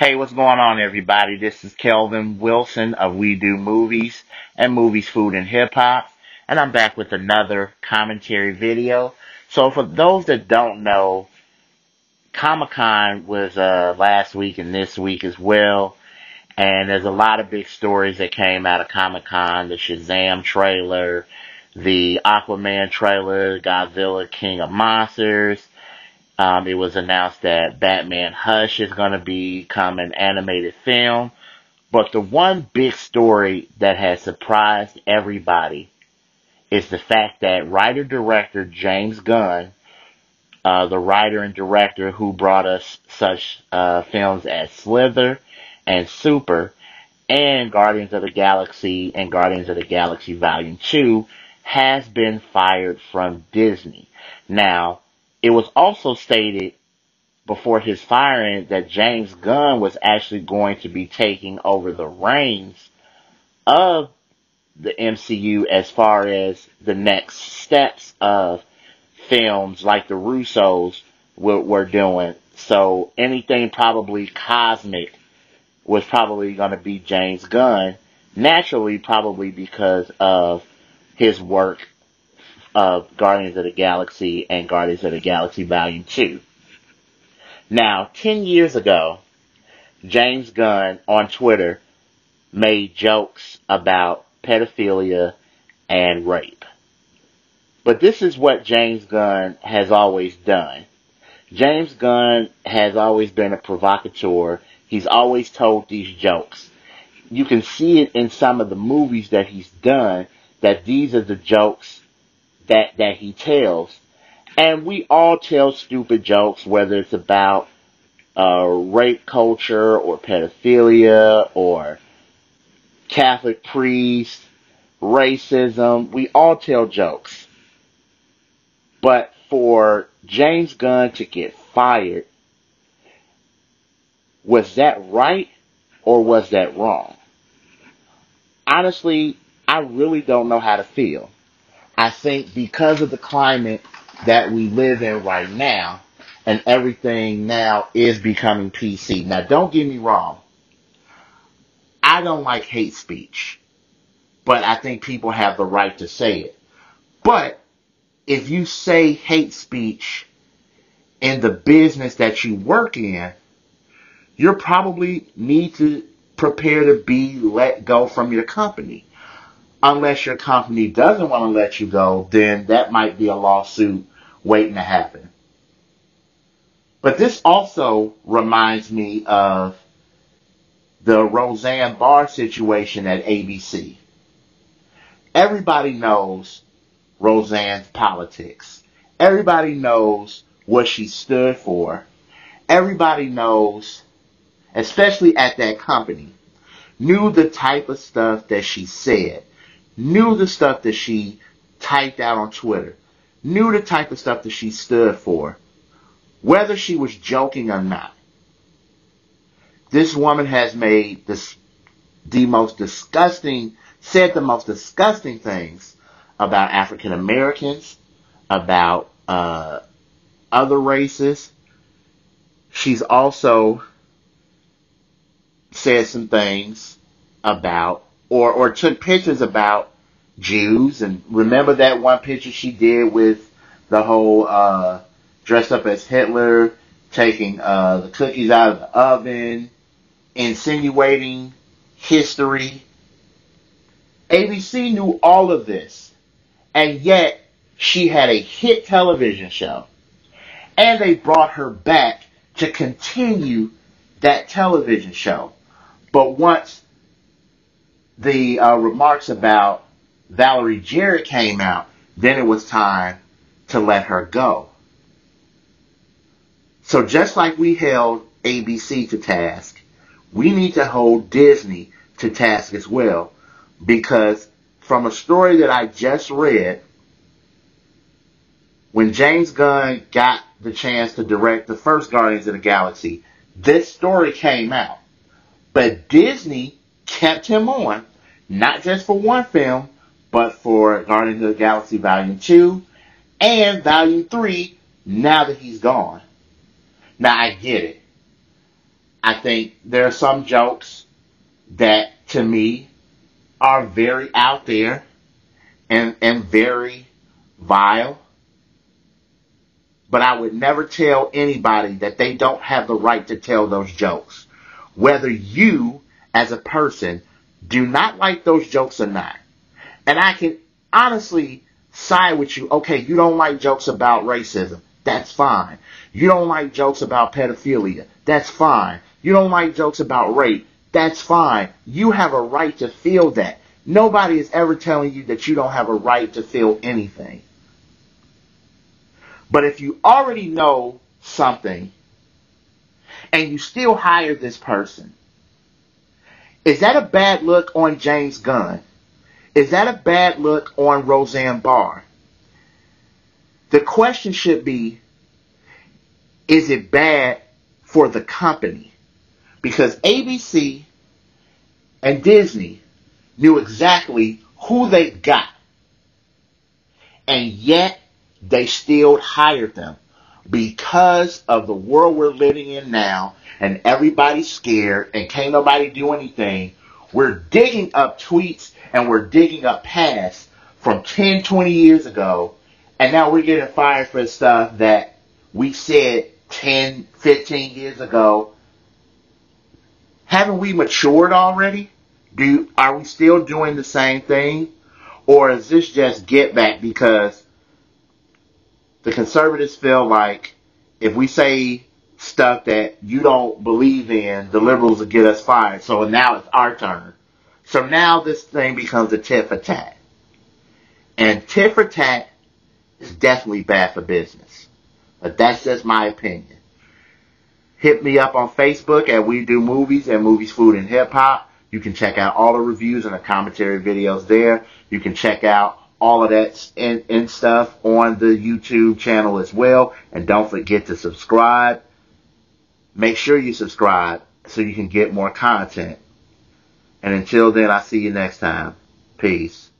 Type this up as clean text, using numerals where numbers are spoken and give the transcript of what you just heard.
Hey, what's going on, everybody? This is Kelvin Wilson of We Do Movies and Movies, Food, and Hip Hop, and I'm back with another commentary video. So, for those that don't know, Comic-Con was last week and this week as well, and there's a lot of big stories that came out of Comic-Con: the Shazam trailer, the Aquaman trailer, Godzilla King of Monsters. It was announced that Batman Hush is going to become an animated film. But the one big story that has surprised everybody is the fact that writer-director James Gunn, the writer and director who brought us such films as Slither and Super and Guardians of the Galaxy and Guardians of the Galaxy Volume 2, has been fired from Disney. Now, it was also stated before his firing that James Gunn was actually going to be taking over the reins of the MCU as far as the next steps of films like the Russos were doing. So anything probably cosmic was probably going to be James Gunn, naturally probably because of his work of Guardians of the Galaxy and Guardians of the Galaxy Volume 2. Now, 10 years ago, James Gunn on Twitter made jokes about pedophilia and rape. But this is what James Gunn has always done. James Gunn has always been a provocateur. He's always told these jokes. You can see it in some of the movies that he's done, that these are the jokes that he tells. And we all tell stupid jokes, whether it's about rape culture or pedophilia or Catholic priests, racism. We all tell jokes. But for James Gunn to get fired, was that right or was that wrong? Honestly, I really don't know how to feel. I think because of the climate that we live in right now, and everything now is becoming PC. Now, don't get me wrong. I don't like hate speech, but I think people have the right to say it. But if you say hate speech in the business that you work in, you probably need to prepare to be let go from your company. Unless your company doesn't want to let you go, then that might be a lawsuit waiting to happen. But this also reminds me of the Roseanne Barr situation at ABC. Everybody knows Roseanne's politics. Everybody knows what she stood for. Everybody knows, especially at that company, knew the type of stuff that she said, knew the stuff that she typed out on Twitter, knew the type of stuff that she stood for, whether she was joking or not. This woman has made the most disgusting, said the most disgusting things about African Americans, about other races. She's also said some things about, or took pictures about Jews. And remember that one picture she did with the whole dressed up as Hitler, taking the cookies out of the oven, insinuating history. ABC knew all of this, and yet she had a hit television show. And they brought her back to continue that television show. But once the remarks about Valerie Jarrett came out, then it was time to let her go. So just like we held ABC to task, we need to hold Disney to task as well. Because from a story that I just read, when James Gunn got the chance to direct the first Guardians of the Galaxy, this story came out. But Disney kept him on, not just for one film, but for Guardians of the Galaxy Volume 2 and Volume 3 now that he's gone. Now, I get it. I think there are some jokes that, to me, are very out there and very vile. But I would never tell anybody that they don't have the right to tell those jokes. Whether you, as a person, do not like those jokes or not. And I can honestly side with you. Okay, you don't like jokes about racism. That's fine. You don't like jokes about pedophilia. That's fine. You don't like jokes about rape. That's fine. You have a right to feel that. Nobody is ever telling you that you don't have a right to feel anything. But if you already know something and you still hire this person, is that a bad look on James Gunn? Is that a bad look on Roseanne Barr? The question should be, is it bad for the company? Because ABC and Disney knew exactly who they got, and yet they still hired them because of the world we're living in now, and everybody's scared and can't nobody do anything. We're digging up tweets and we're digging up past from 10, 20 years ago, and now we're getting fired for stuff that we said 10, 15 years ago. Haven't we matured already? Are we still doing the same thing? Or is this just get back because the conservatives feel like if we say stuff that you don't believe in, the liberals will get us fired. So now it's our turn. So now this thing becomes a tit for tat. And tit for tat is definitely bad for business. But that's just my opinion. Hit me up on Facebook at We Do Movies and Movies, Food, and Hip Hop. You can check out all the reviews and the commentary videos there. You can check out all of that and stuff on the YouTube channel as well. And don't forget to subscribe. Make sure you subscribe so you can get more content. And until then, I'll see you next time. Peace.